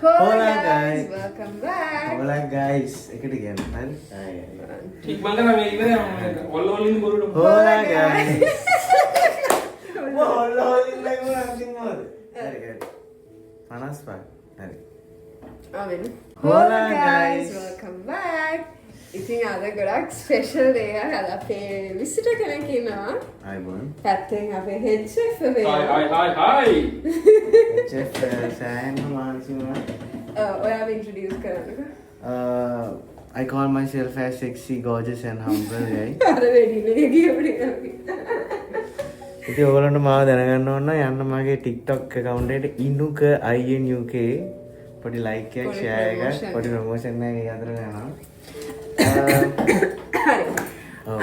Hola guys, welcome back. hola guys. එකට කියන්න හරි. ठीक මං කරා මේ ඉවරයි ඔල්ලෝලින් බොරුට Hola guys. ඔල්ලෝලින් නෙවෙයි අන්තිමවද? හරි හරි. 55. හරි. Amen. Hola guys, welcome back. ඉතින් අද ගොඩක් ස්පෙෂල් දෙයක් අද අපේ විසිටර් කෙනෙක් ඉන්නවා. අයබෝන්. පැත්තෙන් අපේ හෙඩ් චෙෆ් හයි chef සෑහෙන මානසිකව. ඔයාව introduce කරන්නකෝ. I call myself as sexy, gorgeous and humble guy. අර වෙඩිනේ කියපුණේ. ඉතින් ඔයගොල්ලන්ට මාව දැනගන්න ඕන නම් යන්න මගේ TikTok account එකට ඉනුක INUK පොඩි like එකක් share එකක් පොඩි promotion එකක් අතර යනවා. හරි.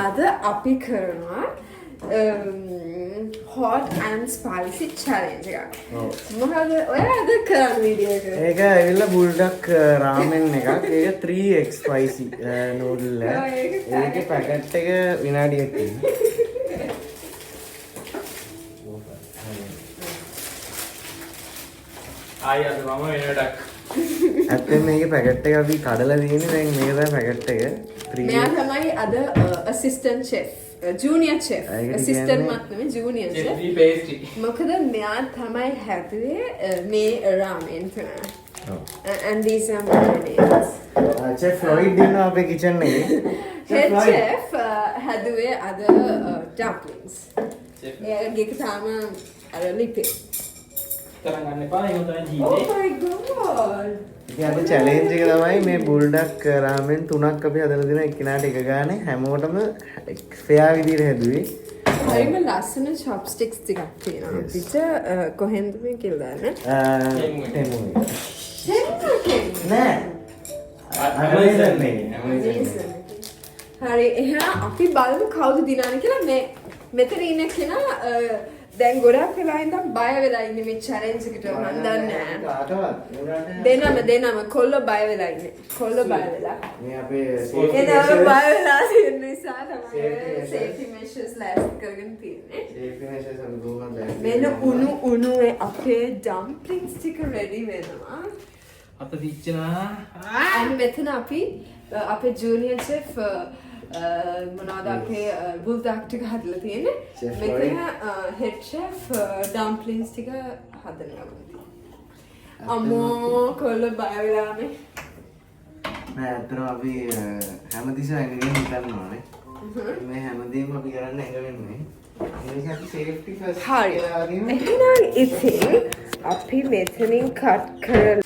අද අපි කරනවා hot and spicy challenge එකක්. මොකද ඔයා අද කරන වීඩියෝ එක? ඒක ඇවිල්ලා බුල්ඩක් රාමෙන් එකක්. ඒක 3x spicy noodle එක. ඒකේ පැකට් එක විනාඩියක් තියෙනවා. ආයි අද මම වෙනටක් ඇත්තටම මේකේ පැකට් එක අපි කඩලා තියෙන්නේ. දැන් මේක තමයි පැකට් එක. 3x. මෙයා තමයි අද assistant chef. Junior chef. ඒකට assistant කියන්නේ- මත් නෙමෙයි ජූනියර් chef. ජෙෆ්රි පේස්ටි මොකද මෙයා තමයි හැදුවේ මේ ramen තුන. ඔව්. And these are my names. chef Floyd ඉන්නවා අපේ kitchen එකේ. Head Floyd. chef හැදුවේ අද dumplings. එයාගේ තාම අර ලිපේ. තරම් ගන්න එපා එහෙම තමයි Oh ජීවිතේ my god. ඉතින් අද challenge එක තමයි මේ බුල්ඩක් රාමෙන් 3ක් අපි හදලා දෙන එකිනාට එක ගානේ හැමෝටම fair විදිහට හැදුවේ. හරිම ලස්සන chopsticks ටිකක් තියෙනවා. Yes. අපිට කොහෙන්ද මේ කියලා දාන්නේ? තෙමුයි. හෙන්න නෑ. Amazon නේ. හරි එහෙනම් අපි බලමු කවුද දිනන්නේ කියලා. මේ මෙතන ඉන්න කෙනා දැන් ගොඩක් වෙලා ඉඳන් බය වෙලා ඉන්නේ මේ challenge එකට මම දන්නේ නැහැ. දෙනම කොල්ල බය වෙලා ඉන්නේ. කොල්ල බය වෙලා. මේ අපේ එනම බය වෙලා ඉන්න නිසා තමයි safety measures last කරගෙන තියෙන්නේ. safety measures අපි කොහොමද දැක්කේ? මෙන්න උණු අපේ dumplings ටික ready වෙනවා. අත දිච්චනා and මෙතන අපි අපේ junior chef මොනවද අපේ බුල්ඩක් ටික හදලා තියෙන්නේ. Chef මෙතන head chef dumplings ටික හදනවා. අම්මෝ කොල්ල බය වෙලානේ. නෑ අතන අපි හැමතිස්සෙම ඇඟගෙන හිටන්න ඕනේ. මේ හැමදේම අපි කරන්න ඇඟ වෙන්නේ. ඒ නිසා අපි safety first හරි. කියලා වගේම එහෙනම් ඉතින් අපි මෙතනින් cut කරලා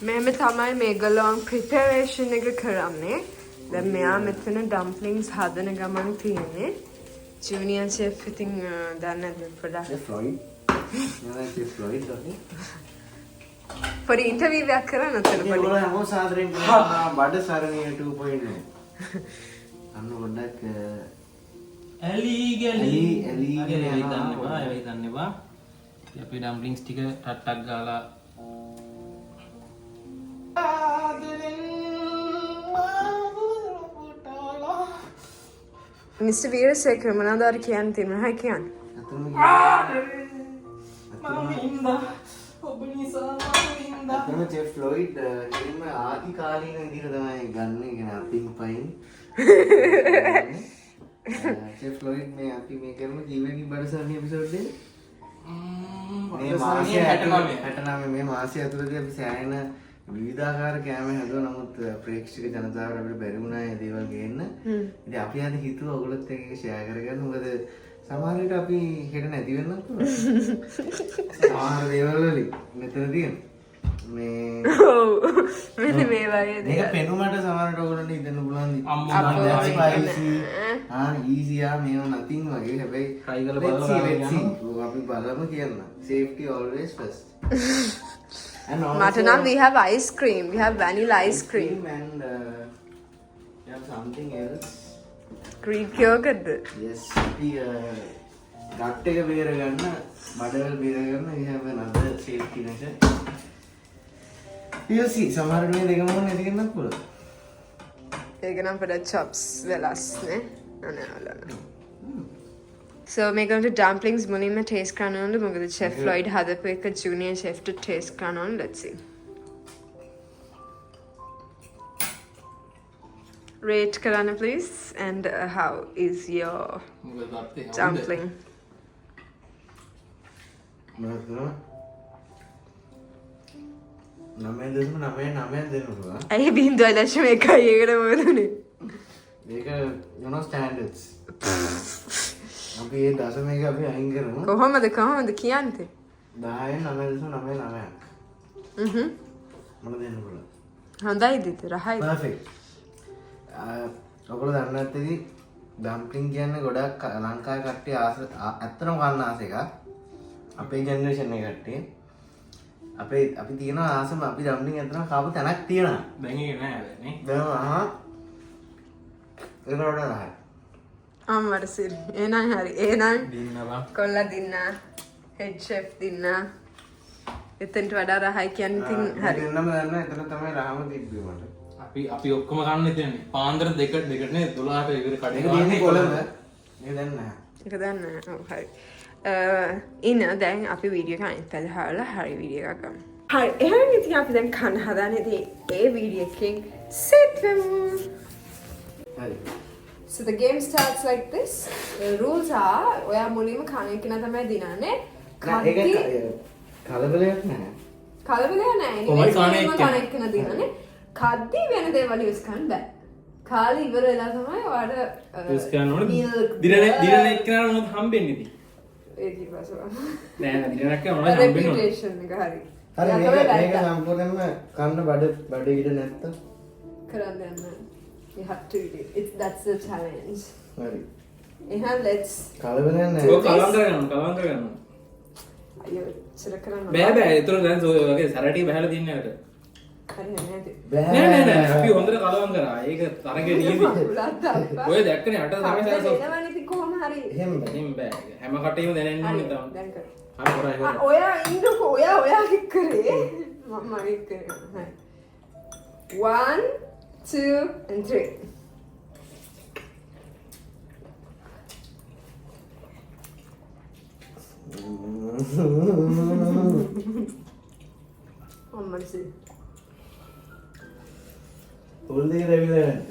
මෙහෙම තමයි මේගොල්ලෝ preparation එක කරන්නේ. දැන් මෙයා මෙතන dumplings හදන ගමන් තියෙන්නේ. junior chef ඉතින් දන්නේ නැද්ද පොඩ්ඩක් Chef Floyd. නෑ Chef Floyd අපි. පොඩි ඉන්ටර්විව් එකක් කරන්න උතන ඒ පොඩි. ඔයාලා හැමෝම සාදරයෙන් කියනවා බඩ සරණිය 2.0. අන්න පොඩ්ඩක් ඇලි ඇලි ගලි යනවා. වෙයි දන්නවා අපි ඩම්ප්ලින්ග්ස් ටික ටට්ටක් ගාලා මිස්ටර් වීරසේකර මොනවද අර කියන්න තියෙන්නේ? හයි කියන්න. ඔබ නිසා අතන Chef Floyd එන්න ආදි කාලීන විදිහට තමයි ගන්න කියන අපින් පයින්. Chef Floyd මේ අපි මේ කරන ජීවනි බඩසරණි එපිසෝඩ් එක මේ මාසය 69 මේ මාසය ඇතුළතදී අපි සෑහෙන විවිධාකාර කෑම හැදුවා. නමුත් ප්‍රේක්ෂක ජනතාවට අපිට බැරි වුණා මේ දේවල් ගේන්න. ඉතින් අපි අද හිතුවා ඔයගොල්ලොත් එක්ක ඒක ෂෙයා කරගන්න. මොකද සමහර විට අපි හෙට නැති වෙන්නත් පුළුවන්. සමහර දේවල් වලින් මෙතන තියෙන මේ ඔව්. මෙන්න මේ වගේ මේක පෙනුමට සමහරට ඔයගොල්ලන්ට හිතන්න පුළුවන් අපෝ, ස්පයිසි ඊසි මේව nothing වගේ. හැබැයි try කරලා let's බලලා see, let's see. බලන්න. අපි බලමු කියන්න. Safety always first. And මට නම් we have ice cream. We have vanilla ice cream. and we have something else. Greek yogurt. Yes, අපි ගට් එක බේර ගන්න, බඩවැල් බේර ගන්න we have another safety measure. We'll see. සමහරවිට මේ දෙකම නැති වෙන්නත් පුළුවන්. ඒක නම් පොඩ chops වෙලස් නේ. අනේ අලන. So මේකට dumplings මුලින්ම taste කරන්න ඕනද මොකද chef Floyd හදපු එක junior chef ට taste කරන්න ඕන. Let's see. Rate කරන්න please and how is your dumpling? නමෙන් දෙන්න පුළුවන්. ඇයි 0.1 ඒකට මොකද උනේ? මේක ස්ටෑන්ඩඩ්ස්. අපි ඒ දශමයක අපි අයින් කරමු. කොහොමද කියන්නේ? 10න් 9.99ක්. මම දෙන්න පුළුවන්. හොඳයි දිත රහයි. පර්ෆෙක්ට්. ඔයගොල්ලෝ දන්නේ නැත්නම් ඩම්ප්ලින් කියන්නේ ගොඩක් ලංකාවේ කට්ටිය ඇත්තටම කන්න ආස එකක්. අපේ ජෙනරේෂන් එකේ කට්ටිය. අපි තියෙන ආසම අපි ඩම්ප්ලින් ඇත්තටම කාපු තැනක් තියෙනවා. දැන් ඒක නෑ නේ. දැන් ඒක වඩා රහයි. අම්මරසිරි එහෙනම් හරි එහෙනම් දින්නවා. කොල්ලා දින්නා හෙඩ් ෂෙෆ් දින්නා එතනට වඩා රහයි කියන්නේ ඉතින් හරි දෙන්නම දන්න එතන තමයි රහම තිබ්බේ මට. අපි ඔක්කොම කන්න තියෙන්නේ. පාන්දර දෙකට නේ 12ට ඉවර කඩේ ඒක තියෙන්නේ කොළඹ. මේ දැන් නැහැ. ඒක දන්න ඔව් හරි ඉන්න දැන් අපි වීඩියෝ එක අනිත් පැත්ත හරලා හරි වීඩියෝ එකක් ගමු. හරි එහෙනම් ඉතින් අපි දැන් කන්න හදාන්නේ ඉතින් ඒ වීඩියෝ එකෙන් සෙට් වෙමු. හරි. So the game starts like this. The rules are ඔයා මුලින්ම කන එක න තමයි දිනන්නේ. ඒක කලබලයක් නැහැ. කලබලයක් නැහැ. කොහොමද කන කන එක න දිනන්නේ. කද්දි වෙන දේවල් යූස් කරන්න බෑ. කාලේ ඉවර වෙලා තමයි ඔයාලට යූස් කරන්න ඕනේ. දිනන එක්කනට මොනවද හම්බෙන්නේ ඉතින්? ඒක ඉවසව. නෑ දිනන එක්කන මොනවද හම්බෙන්නේ? Reputation එක හරි. හරි මේක සම්පූර්ණයෙන්ම කන්න බඩ ඉඩ නැත්තම් කරන්න යන්න. You have to do it. That's the challenge. හරි. එහෙනම් let's කලබලයක් නැහැ. ඔය කලවම් කරගන්න. අයියෝ චර කරන්න. බෑ ඒතර දැන් ඔය වගේ සැරටි බහැලා තියන්නේ අර. හරි නේද? නෑ අපි හොඳට කලවම් කරා. ඒක තරගේ නියමයි. ඔය දැක්කනේ අට තමයි සැරසෝ. එනවනේ ඉතින් කොහොම හරි. එහෙම බෑ. හැම කටේම දැනෙන්න ඕනේ තමයි. දැන් කර. හරි කරා. ඔයා ඉන්නකෝ ඔයා කික් කරේ. මම කික් කරේ. හරි. 1 2 and 3. අම්මරසි. උල්ලේ රැවිලා නැද්ද?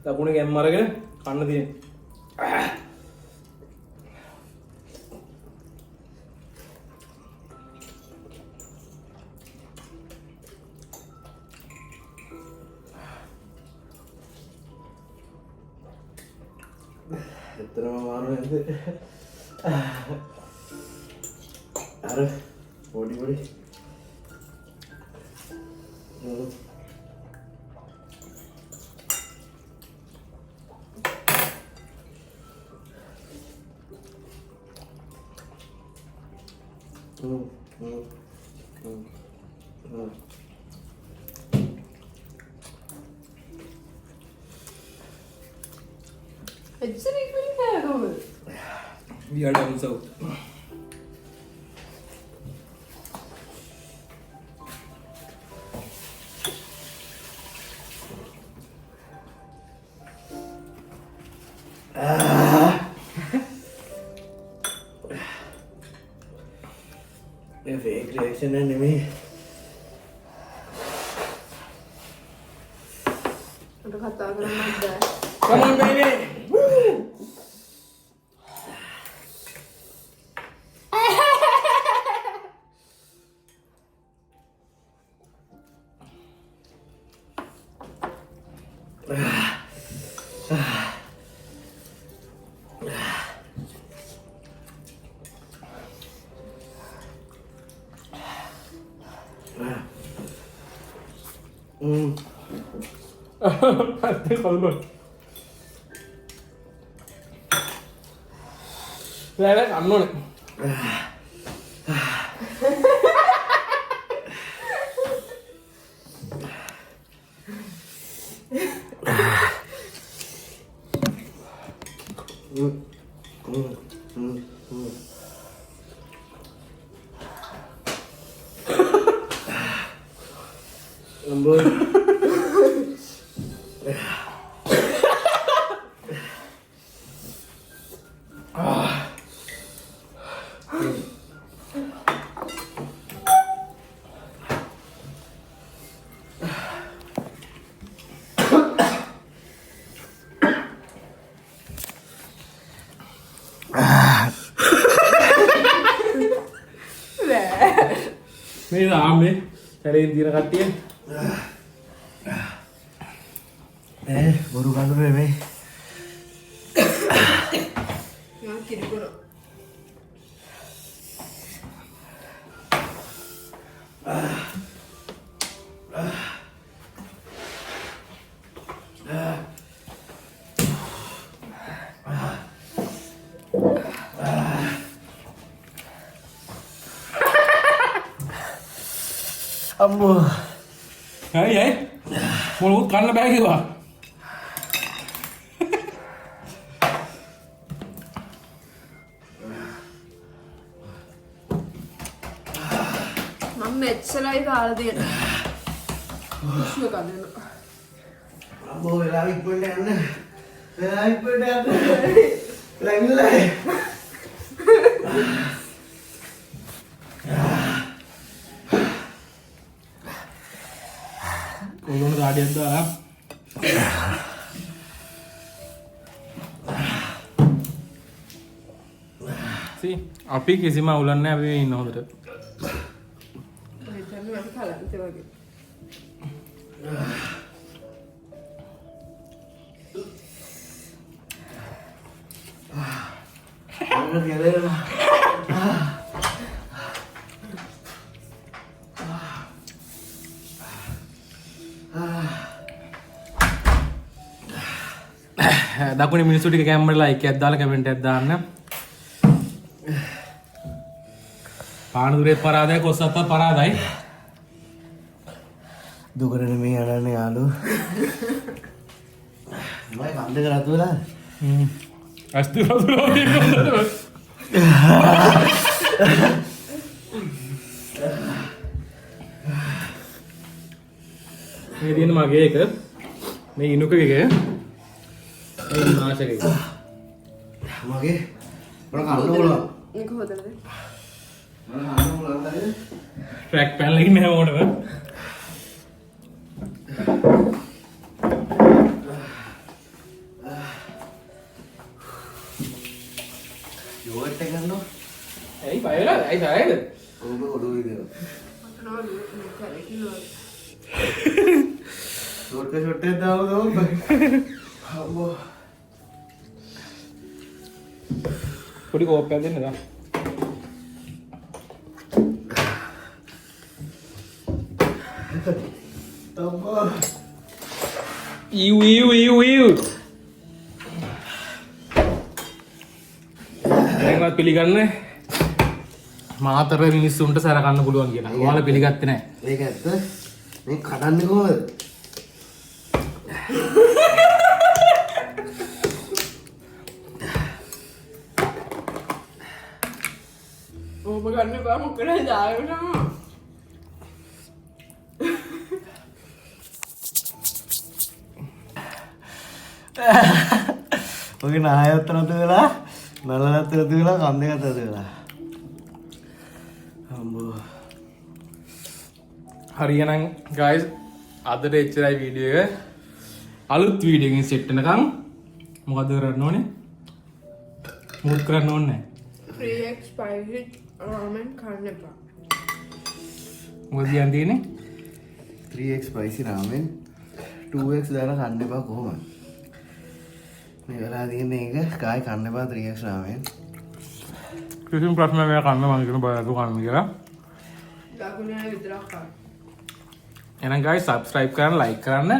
දකුණේ ගැම්ම අරගෙන කන්න තියෙන්නේ. එතරම් අමාරු නැද්ද? අර පොඩි It's really good. We are down south. මේ fake reaction එක නෙමෙයි. මට කතා කරන්නත් බෑ. Come on baby. Hadi kalma. Lele kanno ne. Lembut. මේ ආම්නේ සැලෙන් දින කට්ටිය බොරු කඳුර නෙමෙයි. මම කිරිගොන. අම්මෝ. ඇයි මොලුත් කන්න බෑ කිව්වා. මම මෙච්චරයි කාලා දෙන්න. විශ්ව කඳන. අම්මෝ වෙලා ඉක්මනට යන්න. වෙලා ඉක්මනට යන්න. ලැගිලා. කොළොන දාඩියක් දාලා අපි කිසිම අවුලක් නැහැ අපි ඉන්න හොඳට. හිතන්නේ මම කලන්තේ වගේ. අන්න කියලා. දකුණේ මිනිස්සු ටික කැමරේ ලයික් එකක් දාලා කමෙන්ට් එකක් දාන්න. පානදුරේ පරාදයි කොස්සත්ත පරාදයි. දුකරන මේ යනන්නේ යාළු. මම කන්ද කරත් වෙලා. අස්තු රතුරෝ දෙන්න. මේ දින මගේ එක මේ ඉනුකගේ මේ මාෂකගේ මගේ මම කන්න ඕන. ඒක හොදද? මම කන්න ඕන නේද? ට්‍රැක් පැනලා ඉන්නේ හැමෝටම. යෝගට් එක ගන්නවා. ඇයි බය වෙලා? ඇයි බයද? ඔබ ඔළුවේ දෙනවා. ෂොට් එක දාවද? අම්මෝ. පොඩි කෝප්පයක් දෙන්න දා. අම්මා. ඉව්. දැන්වත් පිළිගන්නේ මාතර මිනිස්සුන්ට සැර කන්න පුළුවන් කියලා. ඔයාලා පිළිගත්තේ නැහැ. ඒක ඇත්ත. මේ කඩන්නේ කොහොමද? ඔබ ගන්න බෑ මොකද දායවනවා. ඔගේ නායත් නතු වෙලා නලලත් නතු වෙලා කන් දෙකත් නතු වෙලා. අම්බෝ. හරියනම් guys අදට එච්චරයි වීඩියෝ එක. අලුත් වීඩියෝ එකකින් සෙට් වෙනකම් මොකද කරන්න ඕනේ? මොකද කරන්න ඕනේ? 3x spicy ramen කන්න එපා. මොකද කියන්න තියෙන්නේ? 3x spicy ramen 2x දාලා කන්න එපා කොහොමද? මේ වෙලා තියෙන එක කායි කන්න එපා 3x ramen. කිසිම ප්‍රශ්නයක් නෑ කන්න මම කියන බයතු කන්න කියලා. දකුණේ විතරක් කන්න. එහෙනම් guys subscribe කරන්න like කරන්න.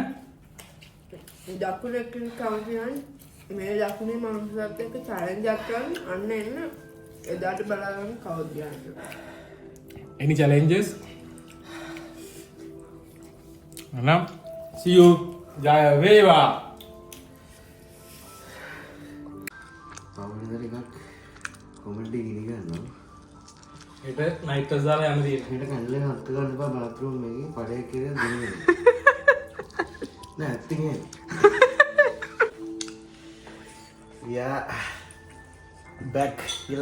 දකුණේ කවුරුන් මේ දකුණේ මනුස්සයෙක් එක්ක challenge එකක් කරන්න අන්න එන්න එදාට බලන්න කවුද යන්නේ. Any challenges? එහෙනම් see you. ජය වේවා. පවුලේ එකක් කොමෙන්ට් එකේ ඉලි ගන්නවා. හෙට නයිට්‍රස් දාලා යන්න තියෙනවා. හෙට කැන්ලේ හත් ගන්න එපා බාත්රූම් එකේ පඩේ කියලා දෙන්නේ. නෑ ඇත්තින් ඒ. Yeah. Back. We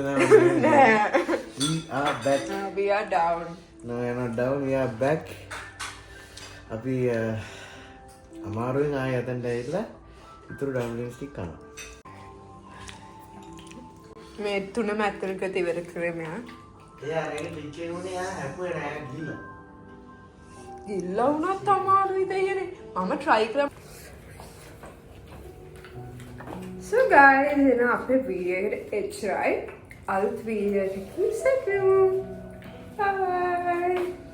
are back. We are down. No, we are not down. We are back. අපි අමාරුවෙන් ආයෙ අතෙන්ට ඇවිල්ලා ඉතුරු ඩම්ලින්ග්ස් ටික කනවා. මේ තුනම ඇතුළට ඉවර කරේ මෙයා. එයා රැගෙන පිච්චේ උනේ යා හැපුවේ නෑ ගිහිල්ලා. ගිල්ල වුණත් අමාරුයි දෙයනේ. මම try කරා. So guys, එන අපේ වීඩියෝ එකට එච්චරයි. අලුත් වීඩියෝ එකකින් සෙට් වෙමු. Bye.